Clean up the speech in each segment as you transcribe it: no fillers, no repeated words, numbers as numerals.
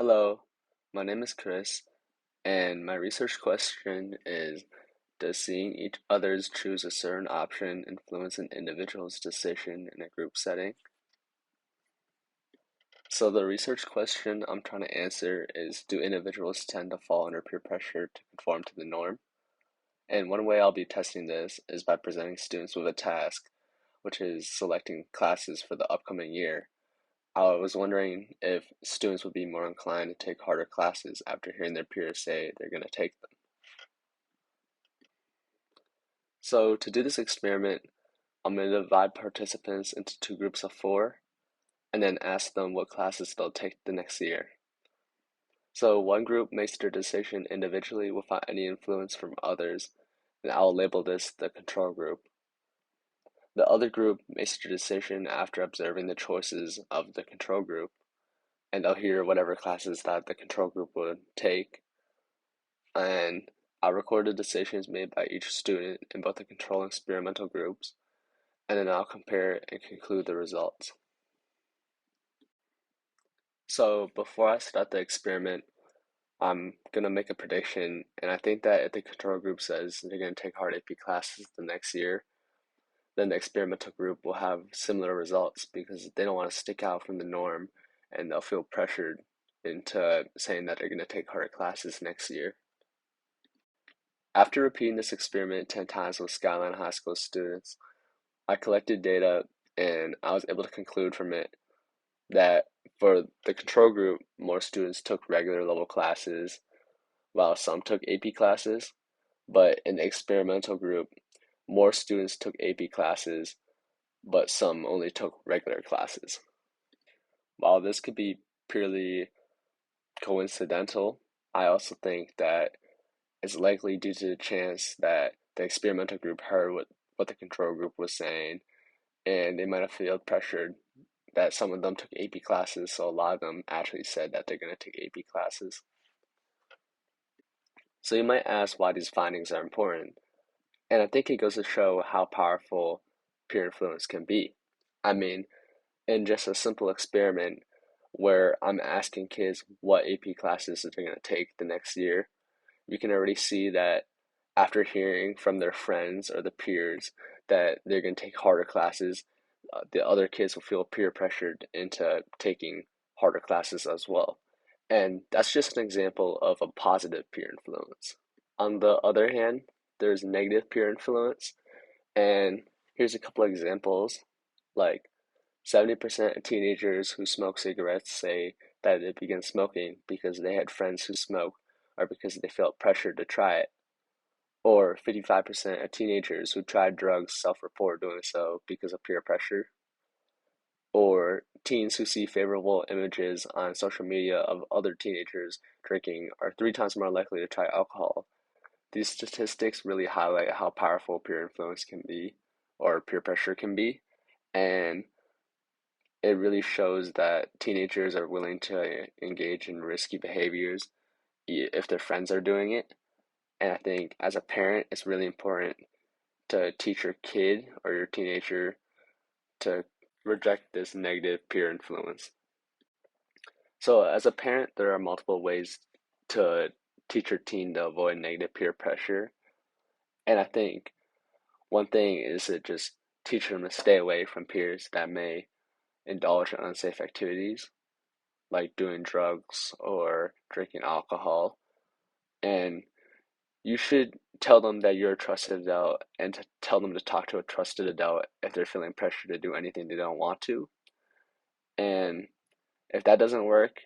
Hello, my name is Chris, and my research question is, does seeing each others choose a certain option influence an individual's decision in a group setting? So the research question I'm trying to answer is, do individuals tend to fall under peer pressure to conform to the norm? And one way I'll be testing this is by presenting students with a task, which is selecting classes for the upcoming year. I was wondering if students would be more inclined to take harder classes after hearing their peers say they're going to take them. So to do this experiment, I'm going to divide participants into two groups of four and then ask them what classes they'll take the next year. So one group makes their decision individually without any influence from others, and I'll label this the control group. The other group makes their decision after observing the choices of the control group, and they'll hear whatever classes that the control group would take, and I'll record the decisions made by each student in both the control and experimental groups, and then I'll compare and conclude the results. So before I start the experiment, I'm gonna make a prediction, and I think that if the control group says they're gonna take hard AP classes the next year, then the experimental group will have similar results because they don't want to stick out from the norm and they'll feel pressured into saying that they're gonna take harder classes next year. After repeating this experiment 10 times with Skyline High School students, I collected data and I was able to conclude from it that for the control group, more students took regular level classes, while some took AP classes. But in the experimental group, more students took AP classes, but some only took regular classes. While this could be purely coincidental, I also think that it's likely due to the chance that the experimental group heard what the control group was saying, and they might have felt pressured that some of them took AP classes, so a lot of them actually said that they're going to take AP classes. So you might ask why these findings are important, and I think it goes to show how powerful peer influence can be. I mean, in just a simple experiment where I'm asking kids what AP classes they're going to take the next year, you can already see that after hearing from their friends or the peers that they're going to take harder classes, the other kids will feel peer pressured into taking harder classes as well. And that's just an example of a positive peer influence. On the other hand, there's negative peer influence, and here's a couple examples. Like 70% of teenagers who smoke cigarettes say that they began smoking because they had friends who smoke or because they felt pressured to try it. Or 55% of teenagers who tried drugs self-report doing so because of peer pressure. Or teens who see favorable images on social media of other teenagers drinking are 3 times more likely to try alcohol. These statistics really highlight how powerful peer influence can be, or peer pressure can be, and it really shows that teenagers are willing to engage in risky behaviors if their friends are doing it. And I think as a parent, it's really important to teach your kid or your teenager to reject this negative peer influence. So, as a parent, there are multiple ways to teach your teen to avoid negative peer pressure. And I think one thing is to just teach them to stay away from peers that may indulge in unsafe activities like doing drugs or drinking alcohol. And you should tell them that you're a trusted adult and to tell them to talk to a trusted adult if they're feeling pressure to do anything they don't want to. And if that doesn't work,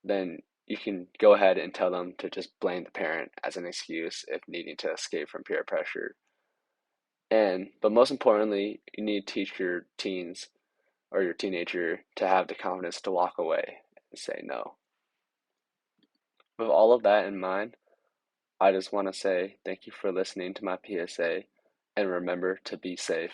then you can go ahead and tell them to just blame the parent as an excuse if needing to escape from peer pressure. But most importantly, you need to teach your teens or your teenager to have the confidence to walk away and say no. With all of that in mind, I just want to say thank you for listening to my PSA and remember to be safe.